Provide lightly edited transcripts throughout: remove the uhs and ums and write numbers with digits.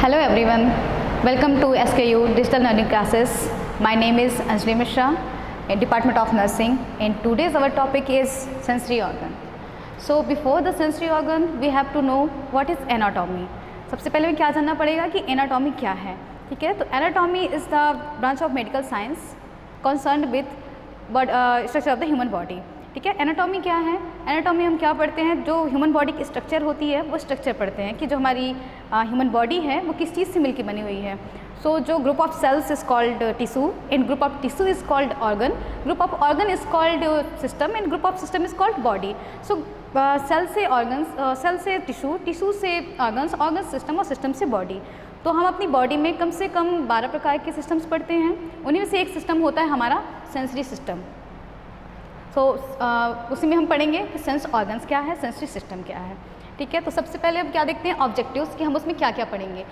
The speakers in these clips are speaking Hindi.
Hello everyone, welcome to SKU Digital Learning Classes. My name is Anjali Mishra in Department of Nursing and today's our topic is sensory organ. So before the sensory organ we have to know what is anatomy. सबसे पहले हमें क्या जानना पड़ेगा कि एनाटॉमी क्या है, ठीक है। तो anatomy is the branch of medical science concerned with structure of the human body, ठीक है। एनाटॉमी क्या है? एनाटॉमी हम क्या पढ़ते हैं, जो ह्यूमन बॉडी की स्ट्रक्चर होती है वो स्ट्रक्चर पढ़ते हैं कि जो हमारी ह्यूमन बॉडी है वो किस चीज़ से मिलकर बनी हुई है। सो जो group of cells is called tissue and group of tissue is called organ, group of organ is called system and group of system is called body. So cell से ऑर्गन्स, सेल से टिश्यू, टिश्यू से ऑर्गन्स, ऑर्गन सिस्टम और सिस्टम से बॉडी। तो हम अपनी बॉडी में कम से कम 12 प्रकार के सिस्टम्स पढ़ते हैं, उन्हीं में से एक सिस्टम होता है हमारा सेंसरी सिस्टम। उसी में हम पढ़ेंगे कि सेंस ऑर्गन्स क्या है, सेंसरी सिस्टम क्या है, ठीक है। तो सबसे पहले हम क्या देखते हैं ऑब्जेक्टिव्स कि हम उसमें क्या क्या पढ़ेंगे।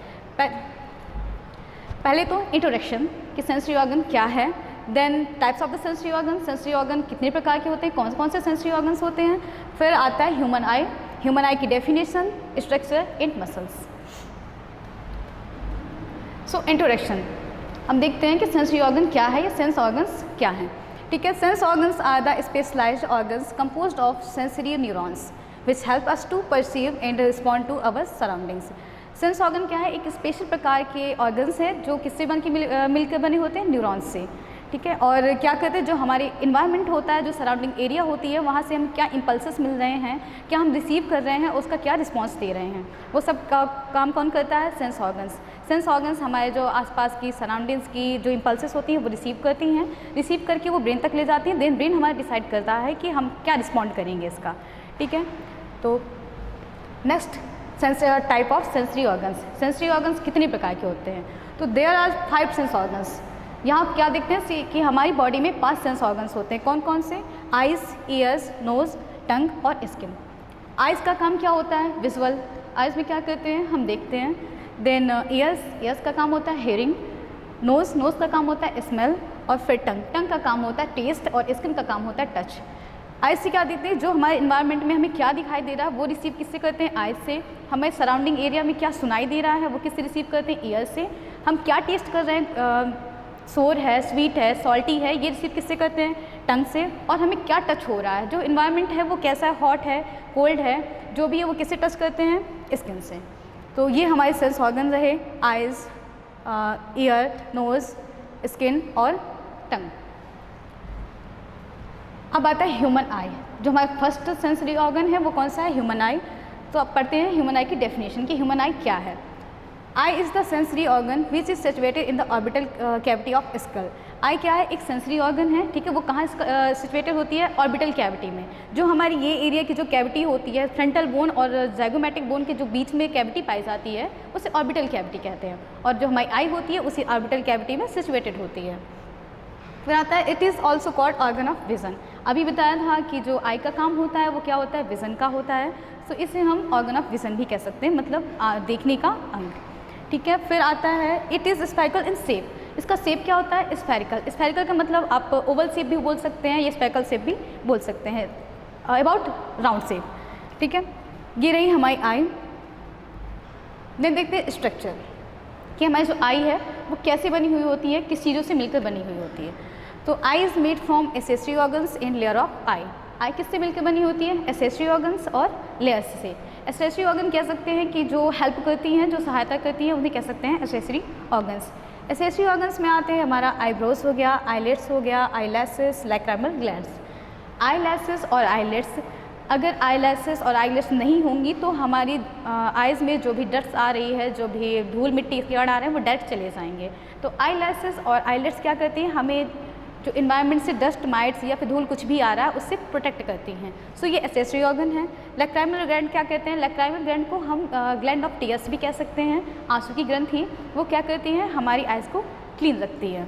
पहले तो इंट्रोडक्शन कि सेंसरी ऑर्गन क्या है, then types of the sensory organ, sensory organ कितने प्रकार के होते हैं, कौन कौन से सेंसरी ऑर्गन्स होते हैं। फिर आता है ह्यूमन आई, ह्यूमन आई की definition, structure and muscles. So introduction हम देखते हैं कि सेंसरी ऑर्गन क्या है या सेंस ऑर्गन्स क्या हैं, ठीक है। Sense organs are the specialised organs composed of sensory neurons which help us to perceive and respond to our surroundings. Sense organ क्या है? एक स्पेशल प्रकार के ऑर्गन्स हैं जो किससे बन के मिलकर बने होते हैं, न्यूरॉन्स से, ठीक है। और क्या कहते हैं, जो हमारे इन्वायरमेंट होता है, जो सराउंडिंग एरिया होती है, वहाँ से हम क्या इम्पल्सेस मिल रहे हैं, क्या हम रिसीव कर रहे हैं, उसका क्या रिस्पॉन्स दे रहे हैं, वो सब का काम कौन करता है? Sense organs. सेंस ऑर्गन्स हमारे जो आसपास की सराउंडिंग्स की जो इम्पल्सेस होती हैं वो रिसीव करती हैं, रिसीव करके वो ब्रेन तक ले जाती हैं, देन ब्रेन हमारा डिसाइड करता है कि हम क्या रिस्पॉन्ड करेंगे इसका, ठीक है। तो next type of sensory organs. Sensory organs कितने प्रकार के होते हैं? तो देयर आर 5 सेंस ऑर्गन्स। यहाँ आप क्या देखते हैं कि हमारी बॉडी में 5 सेंस ऑर्गन्स होते हैं। कौन कौन से? आइज़, ईयर्स, नोज़, टंग और स्किन। आइज़ का काम क्या होता है? विजुअल। आइज़ में क्या करते हैं? हम देखते हैं। देन ईयर्स का काम होता है हेयरिंग, नोज़ का काम होता है स्मेल, और फिर टंग का काम होता है टेस्ट, और स्किन का काम होता है टच। आइज से क्या देखते हैं, जो हमारे इन्वायरमेंट में हमें क्या दिखाई दे रहा है वो रिसीव किससे करते हैं? आइज से। हमें सराउंडिंग एरिया में क्या सुनाई दे रहा है वो किससे रिसीव करते हैं? ईयर से। हम क्या टेस्ट कर रहे हैं, सोर है, स्वीट है, सॉल्टी है, ये रिसीव किससे करते हैं? टंग से। और हमें क्या टच हो रहा है, जो इन्वायरमेंट है वो कैसा है, हॉट है, कोल्ड है, जो भी है वो किससे टच करते हैं? स्किन से। तो ये हमारे सेंस ऑर्गन रहे, आइज़, ईयर, नोज़, स्किन और टंग। अब आता है ह्यूमन आई। जो हमारा फर्स्ट सेंसरी ऑर्गन है वो कौन सा है? ह्यूमन आई। तो अब पढ़ते हैं ह्यूमन आई की डेफिनेशन कि ह्यूमन आई क्या है। Eye is the sensory organ which is situated in the orbital cavity of skull. Eye क्या है? एक सेंसरी ऑर्गन है, ठीक है। वो कहाँ सिचुएटेड होती है? ऑर्बिटल कैविटी में। जो हमारी ये एरिया की जो कैविटी होती है, फ्रंटल बोन और ज़ाइगोमैटिक बोन के जो बीच में कैविटी पाई जाती है उसे ऑर्बिटल कैविटी कहते हैं, और जो हमारी आई होती है उसी ऑर्बिटल कैविटी में सिचुएटेड होती है। फिर आता है it is also called organ of vision. अभी बताया था कि जो आई का काम होता है वो क्या होता है? विजन का होता है। सो इसे हम ऑर्गन ऑफ विजन भी कह सकते हैं, मतलब देखने का अंग, ठीक है। फिर आता है it is spherical in shape. इसका शेप क्या होता है? स्फेरिकल। स्फेरिकल का मतलब आप ओवल शेप भी बोल सकते हैं या स्फेरिकल शेप भी बोल सकते हैं, अबाउट राउंड शेप, ठीक है। ये रही हमारी आई। देन देखते हैं स्ट्रक्चर कि हमारी जो आई है वो कैसे बनी हुई होती है, किस चीज़ों से मिलकर बनी हुई होती है। तो eye is made from accessory organs and layer of eye. Eye किससे मिलकर बनी होती है? एसेसरी ऑर्गन्स और लेयर्स से। एसेसरी ऑर्गन कह सकते हैं कि जो हेल्प करती हैं, जो सहायता करती हैं, उन्हें कह सकते हैं एसेसरी ऑर्गन्स। एसेसरी ऑर्गन्स में आते हैं हमारा आईब्रोज हो गया, आईलेट्स हो गया, आईलैशेस, लैक्रिमल ग्लैंड्स। आईलैशेस और आईलेट्स, अगर आईलैशेस और आईलेट्स नहीं होंगी तो हमारी आइज़ में जो भी डस्ट आ रही है, जो भी धूल मिट्टी कण आ रहे हैं वो डायरेक्ट चले जाएंगे। तो आईलैशेस और आईलेट्स क्या करती हैं? हमें जो इन्वायरमेंट से डस्ट माइट्स या फिर धूल कुछ भी आ रहा है उससे प्रोटेक्ट करती हैं। सो ये एसेसरी ऑर्गन है। लैक्रिमल ग्लैंड क्या कहते हैं? लैक्रिमल ग्लैंड को हम ग्लैंड ऑफ टीयर्स भी कह सकते हैं। आंसू की ग्रंथि वो क्या करती हैं? हमारी आइज़ को क्लीन रखती है।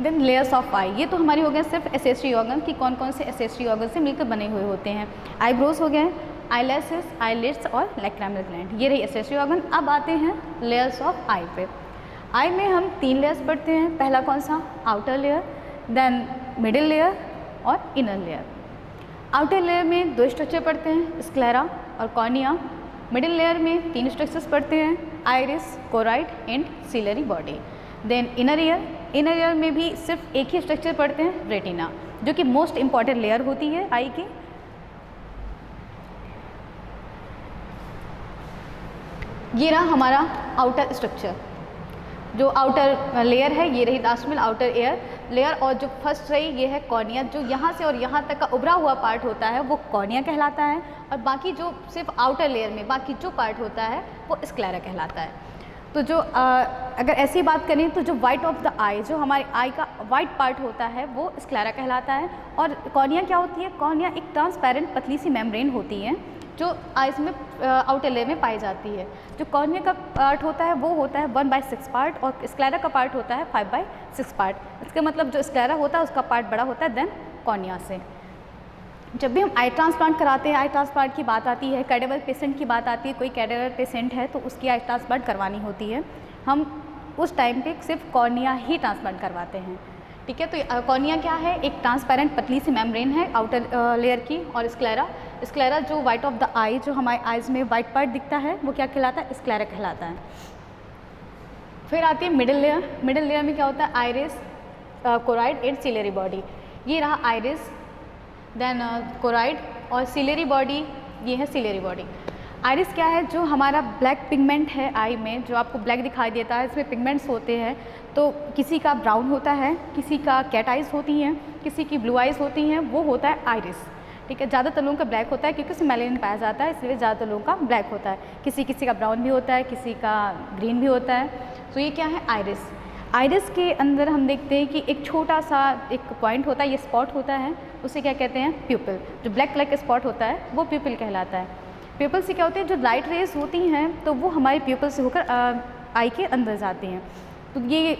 देन लेयर्स ऑफ आई, ये तो हमारी हो गए सिर्फ एसेसरी ऑर्गन कि कौन कौन से एसेसरी ऑर्गन से मिलकर बने हुए होते हैं। आईब्रोज हो गए, आईलैशेस, आईलिड्स और लैक्रिमल ग्लैंड, ये रही एसेसरी ऑर्गन। अब आते हैं लेयर्स ऑफ आई पे। आई में हम 3 लेयर्स पढ़ते हैं। पहला कौन सा? Outer layer, then middle layer और इनर लेयर। आउटर लेयर में 2 स्ट्रक्चर पढ़ते हैं, स्क्लेरा और कॉर्निया। मिडिल लेयर में 3 स्ट्रक्चर्स पड़ते हैं, iris, choroid and ciliary body. Then inner ear में भी सिर्फ एक ही स्ट्रक्चर पड़ते हैं, रेटिना, जो कि मोस्ट इम्पॉर्टेंट लेयर होती है आई की। ये रहा हमारा आउटर स्ट्रक्चर, जो आउटर लेयर है ये रही लास्ट में आउटर एयर लेयर, और जो फर्स्ट रही ये है कॉर्निया, जो यहाँ से और यहाँ तक का उभरा हुआ पार्ट होता है वो कॉर्निया कहलाता है, और बाकी जो सिर्फ आउटर लेयर में बाकी जो पार्ट होता है वो स्क्लेरा कहलाता है। तो जो अगर ऐसी बात करें तो जो वाइट ऑफ द आई, जो हमारे आई का वाइट पार्ट होता है वो स्क्लेरा कहलाता है। और कॉर्निया क्या होती है? कॉर्निया एक ट्रांसपेरेंट पतली सी मेम्ब्रेन होती है जो आइज में आउटर लेयर में पाई जाती है। जो कॉर्निया का पार्ट होता है वो होता है 1/6 पार्ट, और स्क्लेरा का पार्ट होता है 5/6 पार्ट। इसका मतलब जो स्क्लेरा होता है उसका पार्ट बड़ा होता है देन कॉर्निया से। जब भी हम आई ट्रांसप्लांट कराते हैं, आई ट्रांसप्लांट की बात आती है, कैडेवर पेशेंट की बात आती है, कोई कैडेवर पेशेंट है तो उसकी आई ट्रांसप्लांट करवानी होती है, हम उस टाइम पे सिर्फ कॉर्निया ही ट्रांसप्लांट करवाते हैं। ठीक है, तो कॉर्निया क्या है? एक ट्रांसपेरेंट पतली सी मेम्ब्रेन है आउटर लेयर की। और स्क्लेरा जो वाइट ऑफ द आई, जो हमारे आइज़ में वाइट पार्ट दिखता है वो क्या कहलाता है? स्क्लेरा कहलाता है। फिर आती है मिडिल लेयर। मिडिल लेयर में क्या होता है? Iris, choroid and ciliary body. ये रहा आइरिस, देन कोराइड, और सिलियरी बॉडी ये है सिलियरी बॉडी। आइरिस क्या है? जो हमारा ब्लैक पिगमेंट है आई में, जो आपको ब्लैक दिखाई देता है, इसमें पिगमेंट्स होते हैं। तो किसी का ब्राउन होता है, किसी का कैट आइज़ होती हैं, किसी की ब्लू आइज़ होती हैं, वो होता है आइरिस। ठीक है, ज़्यादातर लोगों का ब्लैक होता है क्योंकि उसमें मेलानिन पाया जाता है, इसलिए ज़्यादातर लोगों का ब्लैक होता है। किसी का ब्राउन भी होता है, किसी का ग्रीन भी होता है। तो ये क्या है? आइरिस। आइरिस के अंदर हम देखते हैं कि एक छोटा सा एक पॉइंट होता है, ये स्पॉट होता है, उसे क्या कहते हैं? प्यूपिल। जो ब्लैक कलर का स्पॉट होता है वो प्यूपिल कहलाता है। प्यूपिल से क्या होते हैं? जो लाइट रेज होती हैं तो वो हमारे प्यूपिल से होकर आई के अंदर जाती हैं। तो ये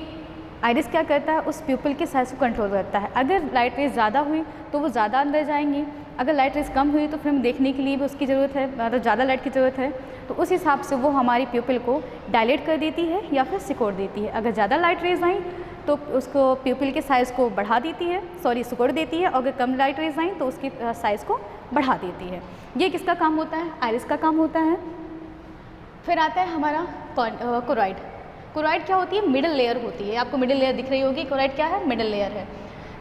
आइरिस क्या करता है? उस प्यूपिल के साइज को कंट्रोल करता है। अगर लाइट रेज ज़्यादा हुई तो वो ज़्यादा अंदर जाएंगी, अगर लाइट रेज कम हुई तो फिर हम देखने के लिए भी उसकी ज़रूरत है, मतलब ज़्यादा लाइट की ज़रूरत है, तो उस हिसाब से वो हमारी प्यूपिल को डायलेट कर देती है या फिर सिकोड़ देती है। अगर ज़्यादा लाइट रेज आई तो उसको प्यूपिल के साइज़ को बढ़ा देती है, सिकोड़ देती है, और अगर कम लाइट रेज आई तो उसकी साइज़ को बढ़ा देती है। ये किसका काम होता है? आइरिस का काम होता है। फिर आता है हमारा कोराइड। कोराइड क्या होती है? मिडिल लेयर होती है। आपको मिडिल लेयर दिख रही होगी। कोराइड क्या है? मिडिल लेयर है।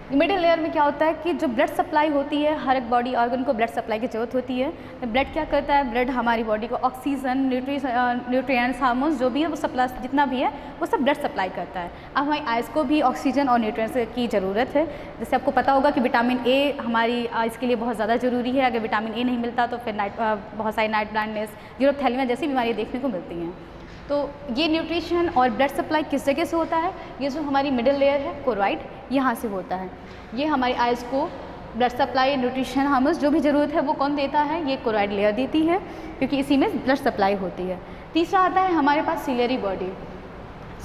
मिडिल लेयर में क्या होता है कि जो ब्लड सप्लाई होती है, हर एक बॉडी ऑर्गन को ब्लड सप्लाई की ज़रूरत होती है। ब्लड क्या करता है? ब्लड हमारी बॉडी को ऑक्सीजन, न्यूट्रिएंट्स, हार्मोन्स जो भी है वो सप्लाई, जितना भी है वो सब ब्लड सप्लाई करता है। अब हमारी आइज़ को भी ऑक्सीजन और न्यूट्रिएंट्स की ज़रूरत है। जैसे आपको पता होगा कि विटामिन ए हमारी आइज़ के लिए बहुत ज़्यादा ज़रूरी है। अगर विटामिन ए नहीं मिलता तो फिर बहुत सारी नाइट ब्लाइंडनेस, यूरोथैलिमिया जैसी बीमारियाँ देखने को मिलती हैं। तो ये न्यूट्रिशन और ब्लड सप्लाई किस जगह से होता है? ये जो हमारी मिडिल लेयर है कोराइड, यहाँ से होता है। ये हमारी आइज़ को ब्लड सप्लाई, न्यूट्रिशन, हार्मोन्स जो भी ज़रूरत है वो कौन देता है? ये कोराइड लेयर देती है, क्योंकि इसी में ब्लड सप्लाई होती है। तीसरा आता है हमारे पास सिलियरी बॉडी।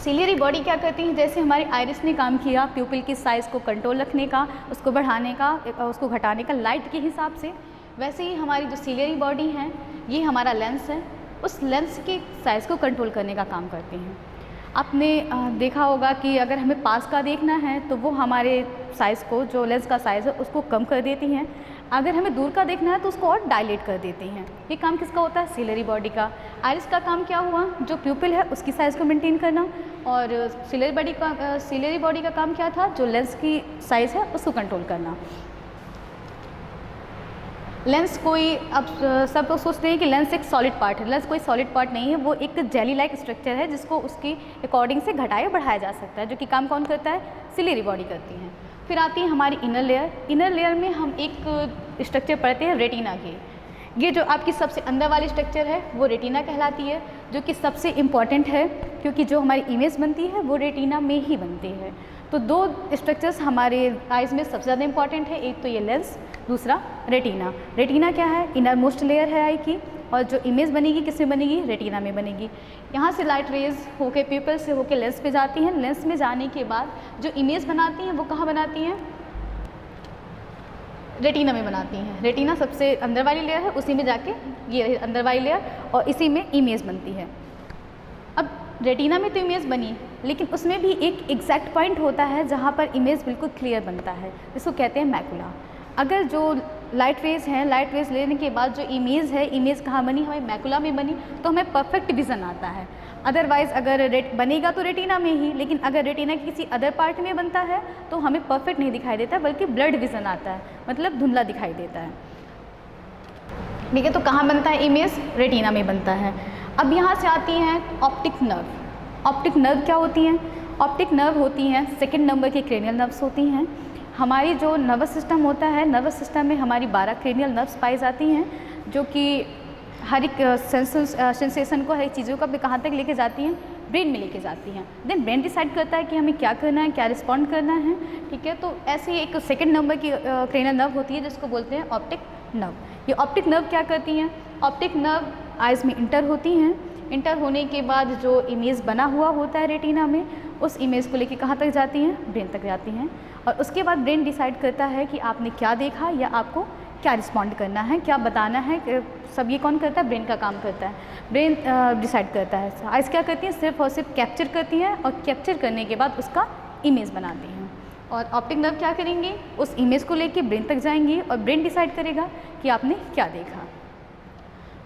सिलियरी बॉडी क्या करती है? जैसे हमारी आइरिस ने काम किया प्यूपिल की साइज़ को कंट्रोल रखने का, उसको बढ़ाने का, उसको घटाने का लाइट के हिसाब से, वैसे ही हमारी जो सिलियरी बॉडी है ये हमारा लेंस है, उस लेंस के साइज़ को कंट्रोल करने का काम करती हैं। आपने देखा होगा कि अगर हमें पास का देखना है तो वो हमारे साइज़ को, जो लेंस का साइज़ है उसको कम कर देती हैं। अगर हमें दूर का देखना है तो उसको और डायलेट कर देती हैं। ये काम किसका होता है? सिलियरी बॉडी का। आइरिस का काम क्या हुआ? जो प्यूपिल है उसकी साइज़ को मेंटेन करना, और सिलियरी बॉडी का काम क्या था? जो लेंस की साइज़ है उसको कंट्रोल करना। लेंस कोई, अब सब लोग सोचते हैं कि लेंस एक सॉलिड पार्ट है। लेंस कोई सॉलिड पार्ट नहीं है, वो एक जेली लाइक स्ट्रक्चर है जिसको उसकी अकॉर्डिंग से घटाया बढ़ाया जा सकता है, जो कि काम कौन करता है? सिलियरी बॉडी करती हैं। फिर आती है हमारी इनर लेयर। इनर लेयर में हम एक स्ट्रक्चर पढ़ते हैं रेटिना की। ये जो आपकी सबसे अंदर वाली स्ट्रक्चर है वो रेटिना कहलाती है, जो कि सबसे इम्पॉर्टेंट है, क्योंकि जो हमारी इमेज बनती है वो रेटिना में ही बनती है। तो दो स्ट्रक्चर्स हमारे आइज़ में सबसे ज़्यादा इंपॉर्टेंट है, एक तो ये लेंस, दूसरा रेटिना। रेटिना क्या है? इनर मोस्ट लेयर है आई की, और जो इमेज बनेगी किस में बनेगी? रेटिना में बनेगी। यहाँ से लाइट रेज होके प्यूपिल से होके लेंस पे जाती हैं। लेंस में जाने के बाद जो इमेज बनाती हैं वो कहाँ बनाती हैं? रेटिना में बनाती हैं। रेटिना सबसे अंदर वाली लेयर है, उसी में जाके ये अंदर वाली लेयर, और इसी में इमेज बनती है। अब रेटिना में तो इमेज बनी, लेकिन उसमें भी एक एग्जैक्ट पॉइंट होता है जहाँ पर इमेज बिल्कुल क्लियर बनता है, जिसको कहते हैं मैकुला। अगर जो लाइट रेज हैं, लाइट रेज लेने के बाद जो इमेज है, इमेज कहाँ बनी, हमारी मैकुला में बनी, तो हमें परफेक्ट विज़न आता है। अदरवाइज़ अगर बनेगा तो रेटिना में ही, लेकिन अगर रेटिना के किसी अदर पार्ट में बनता है तो हमें परफेक्ट नहीं दिखाई देता, बल्कि ब्लड विज़न आता है, मतलब धुंधला दिखाई देता है। ठीक है, तो कहाँ बनता है इमेज, रेटिना में बनता है। अब यहाँ से आती हैं ऑप्टिक नर्व। ऑप्टिक नर्व क्या होती हैं? ऑप्टिक नर्व होती हैं सेकंड नंबर की क्रेनियल नर्व्स होती हैं। हमारी जो नर्वस सिस्टम होता है, नर्वस सिस्टम में हमारी 12 क्रेनियल नर्व्स पाई जाती हैं, जो कि हर एक सेंसेशन को, हर एक चीज़ों को भी कहाँ तक लेके जाती हैं, ब्रेन में लेके जाती हैं। देन ब्रेन डिसाइड करता है कि हमें क्या करना है, क्या रिस्पॉन्ड करना है। ठीक है, तो ऐसे ही एक सेकंड नंबर की क्रेनियल नर्व होती है जिसको बोलते हैं ऑप्टिक नर्व। ये ऑप्टिक नर्व क्या करती हैं? ऑप्टिक नर्व आइज़ में इंटर होती हैं। इंटर होने के बाद जो इमेज बना हुआ होता है रेटिना में, उस इमेज को लेके कहाँ तक जाती हैं, ब्रेन तक जाती हैं। और उसके बाद ब्रेन डिसाइड करता है कि आपने क्या देखा या आपको क्या रिस्पॉन्ड करना है, क्या बताना है। सब ये कौन करता है? ब्रेन का काम करता है। ब्रेन डिसाइड करता है। आइज़ क्या करती हैं? सिर्फ और सिर्फ कैप्चर करती हैं, और कैप्चर करने के बाद उसका इमेज बनाती हैं। और ऑप्टिक नर्व क्या करेंगी? उस इमेज को लेके ब्रेन तक जाएंगी और ब्रेन डिसाइड करेगा कि आपने क्या देखा।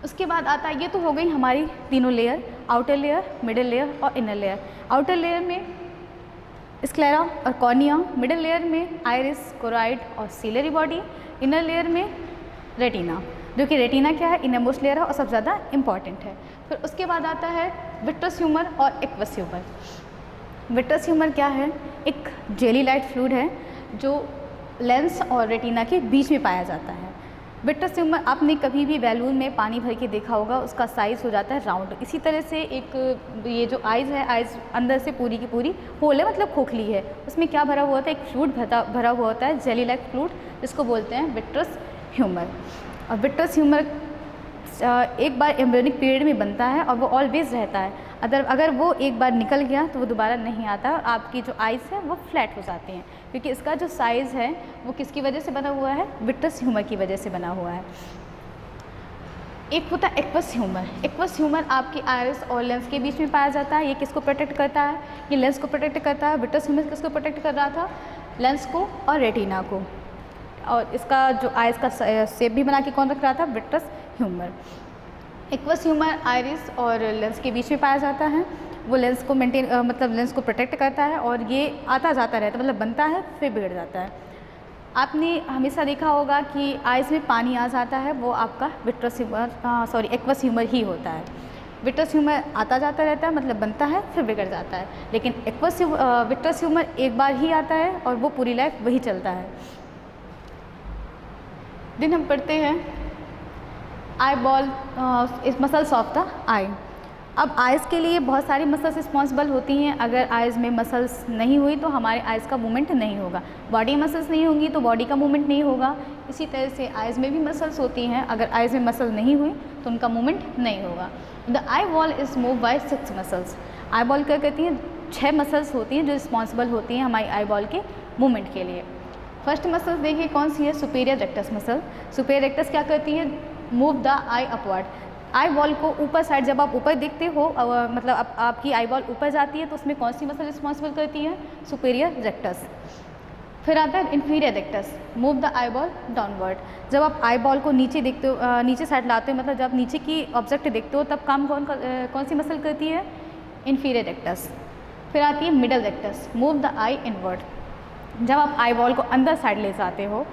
उसके बाद आता है, ये तो हो गई हमारी तीनों layer, outer layer, middle layer और इनर लेयर। आउटर लेयर में स्क्लेरा और कॉर्निया, मिडिल लेयर में आइरिस, कोराइड और सीलरी बॉडी, इनर लेयर में रेटिना, जो कि रेटिना क्या है, इनरमोस्ट लेयर है और सबसे ज़्यादा इम्पॉर्टेंट है। फिर उसके बाद आता है विट्रस ह्यूमर और एक्वस ह्यूमर। विट्रस ह्यूमर क्या है? एक जेली लाइट फ्लूइड है जो लेंस और रेटिना के बीच में पाया जाता है। विट्रस ह्यूमर आपने कभी भी बैलून में पानी भर के देखा होगा, उसका साइज़ हो जाता है राउंड। इसी तरह से एक ये जो आइज़ है, आइज़ अंदर से पूरी की पूरी होल है, मतलब खोखली है, उसमें क्या भरा हुआ होता है? एक फ्लूइड भरा हुआ होता है, जेली लाइक फ्लूइड, जिसको बोलते हैं विट्रस ह्यूमर। और विट्रस ह्यूमर एक बार एम्ब्रियोनिक पीरियड में बनता है और वो ऑलवेज रहता है। अगर वो एक बार निकल गया तो वो दोबारा नहीं आता, और आपकी जो आइज़ है वो फ्लैट हो जाती हैं, क्योंकि इसका जो साइज़ है वो किसकी वजह से बना हुआ है? विट्रस ह्यूमर की वजह से बना हुआ है। एक होता है एक्वस ह्यूमर। एक्वस ह्यूमर आपकी आइरिस और लेंस के बीच में पाया जाता है। ये किसको प्रोटेक्ट करता है? ये लेंस को प्रोटेक्ट करता है। विट्रस ह्यूमर किसको प्रोटेक्ट कर रहा था? लेंस को और रेटिना को। और इसका जो आइज़ का शेप भी बना के कौन रख रहा था? Vitreous humour. Aqueous humour iris और लेंस के बीच में पाया जाता है। वो लेंस को मतलब लेंस को प्रोटेक्ट करता है, और ये आता जाता रहता है, मतलब बनता है फिर बिगड़ जाता है। आपने हमेशा देखा होगा कि आइज़ में पानी आ जाता है, वो आपका एक्वस ह्यूमर ही होता है। विट्रस ह्यूमर आता जाता रहता है, मतलब बनता है फिर बिगड़ जाता है, लेकिन विट्रस ह्यूमर एक बार ही आता है और वो पूरी लाइफ वही चलता है। दिन हम पढ़ते हैं eye ball muscles of the eye. अब आइज़ के लिए बहुत सारी मसल्स रिस्पॉन्सिबल होती हैं। अगर आइज़ में मसल्स नहीं हुई तो हमारे आइज़ का मूवमेंट नहीं होगा। बॉडी मसल्स नहीं होंगी तो बॉडी का मूवमेंट नहीं होगा। इसी तरह से आइज़ में भी मसल्स होती हैं, अगर आइज़ में मसल नहीं हुई तो उनका मूवमेंट नहीं होगा। The eye ball is move by 6 muscles. Eye ball क्या कहती हैं? 6 मसल्स होती हैं जो रिस्पॉन्सिबल होती हैं हमारी आई बॉल के मूवमेंट के लिए। फर्स्ट मसल देखिए कौन सी है? Superior rectus muscle. Superior rectus क्या करती है? Move the I upward. Eye ball को ऊपर साइड, जब आप ऊपर देखते हो मतलब आपकी आई बॉल ऊपर जाती है तो उसमें कौन सी मसल रिस्पॉन्सिबल करती है? Superior rectus. फिर आता है inferior rectus, move the eye ball downward. जब आप आई बॉल को नीचे देखते हो, नीचे साइड लाते हो, मतलब जब आप नीचे की ऑब्जेक्ट देखते हो, तब काम कौन सी मसल करती है? Inferior rectus. फिर आती है middle rectus, move the I inward. जब आप आई बॉल को अंदर साइड ले जाते हो,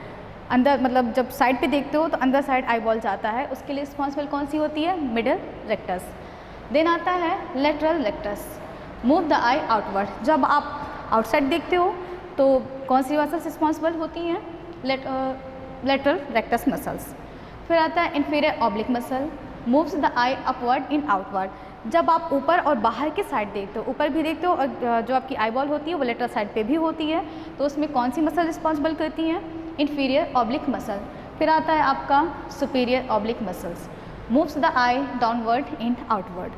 अंदर मतलब जब साइड पे देखते हो तो अंदर साइड आई बॉल जाता है, उसके लिए रिस्पॉन्सिबल कौन सी होती है? Middle rectus. देन आता है lateral rectus, move the I outward. जब आप आउटसाइड देखते हो तो कौन सी मसल्स रिस्पॉन्सिबल होती हैं? Lateral rectus muscles. फिर आता है inferior oblique muscle, moves the I upward in outward. जब आप ऊपर और बाहर की साइड देखते हो, ऊपर भी देखते हो और जो आपकी आई बॉल होती है वो लेटरल साइड पे भी होती है, तो उसमें कौन सी मसल रिस्पॉन्सिबल करती हैं? Inferior oblique muscle. फिर आता है आपका superior oblique muscles, moves the I downward in outward.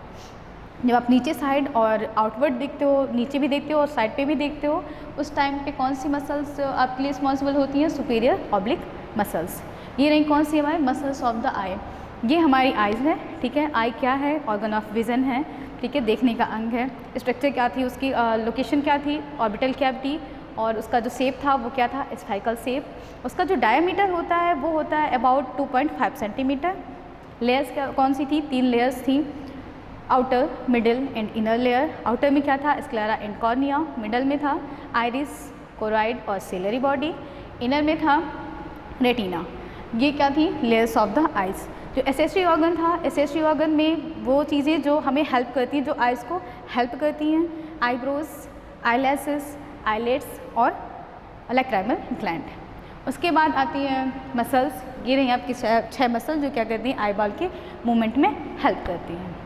जब आप नीचे साइड और आउटवर्ड देखते हो, नीचे भी देखते हो और साइड पे भी देखते हो, उस टाइम पे कौन सी मसल्स आपके लिए रिस्पॉन्सिबल होती हैं? Superior oblique muscles. ये रही कौन सी हमारी मसल्स ऑफ द आई। ये हमारी आइज़ है, ठीक है। आई क्या है? ऑर्गन ऑफ विज़न है, ठीक है, देखने का अंग है। स्ट्रक्चर क्या थी उसकी? लोकेशन क्या थी? ऑर्बिटल कैविटी और उसका जो शेप था वो क्या था, स्फेरिकल शेप। उसका जो डायमीटर होता है वो होता है अबाउट 2.5 सेंटीमीटर। लेयर्स क्या कौन सी थी, 3 लेयर्स थी, outer, middle and inner layer. Outer में क्या था, स्क्लेरा एंड कॉर्निया, मिडल में था आइरिस, कोरॉइड और सेलरी बॉडी, इनर में था रेटिना। ये क्या थी, लेयर्स ऑफ द आइज़। जो एसेसरी ऑर्गन था, एसेसरी ऑर्गन में वो चीज़ें जो हमें हेल्प करती हैं, जो आइज़ को हेल्प करती हैं, आईब्रोज, आईलैशेस, आईलेट्स और लैक्राइमल ग्लैंड। उसके बाद आती हैं मसल्स। ये रही आपकी 6 मसल जो क्या करती हैं, आई बॉल के मूवमेंट में हेल्प करती हैं।